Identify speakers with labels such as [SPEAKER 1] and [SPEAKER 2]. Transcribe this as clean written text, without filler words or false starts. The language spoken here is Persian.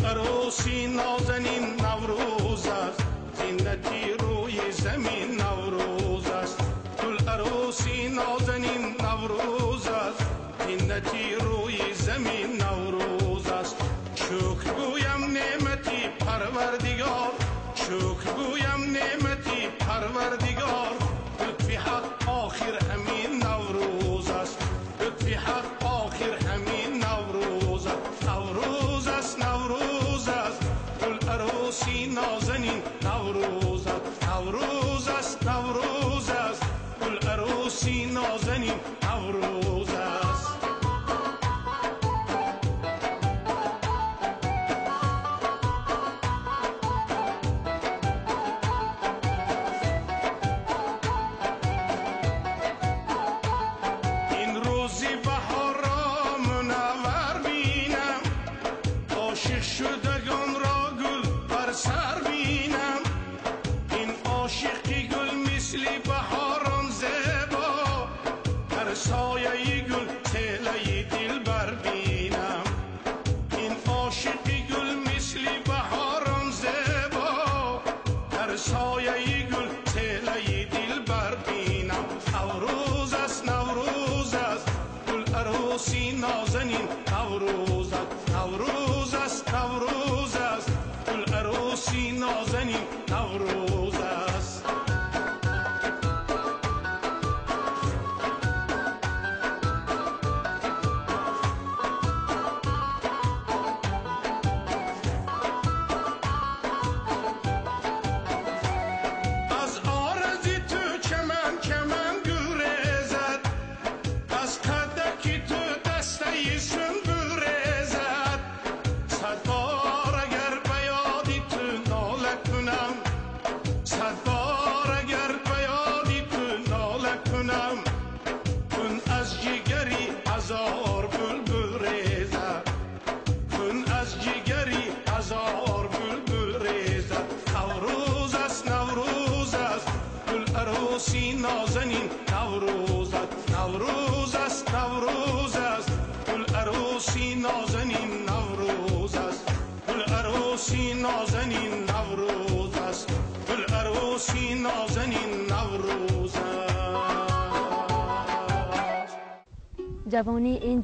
[SPEAKER 1] عروسی نازنین نوروز است، زینتی روی زمین نوروز است. گل عروسی نازنین نوروز است، زینتی روی زمین نوروز است. شکر گویم نعمتی پروردگار، شکر گویم نعمتی پروردگار. لطفی حق آخر همین نوروز است، لطفی حق آخر همین نوروز است. نوروز است، نوروز است، گل عروسی نازنین نوروز است. نوروز است، نوروز است، گل عروسی نازنین نوروز است. این روزی بهار را منور بینم، عاشق شدگان را گل بر سر بینم. این عاشقی گل مثل بهاران زیبا، در سایه گل طیله دل بر بینم. این عاشقی گل مثل بهاران زیبا، در سایه گل طیله دل بر بینم. نوروز است، نوروز است، گل عروسی نازنین نوروز است. نوروز است، نوروز است، گل عروسی نازنین نوروز است. از آرزی تو چمن چمن گریزد، از قدکی تو دسته سنبل ریزد. صد بار اگر به یادی تو ناله کنم، صد بار اگر به یادی تو ناله کنم. کن از جگری هزار بلبل ریزد، کن از جگری هزار بلبل ریزد. نوروز است، نوروز است، گل عروسی نازنین نوروز است. نوروز است، نوروز است، گل عروسی نازنین نوروز است. گل عروسی نازنین نوروز است، گل عروسی نازنین نوروز است.
[SPEAKER 2] جوانی این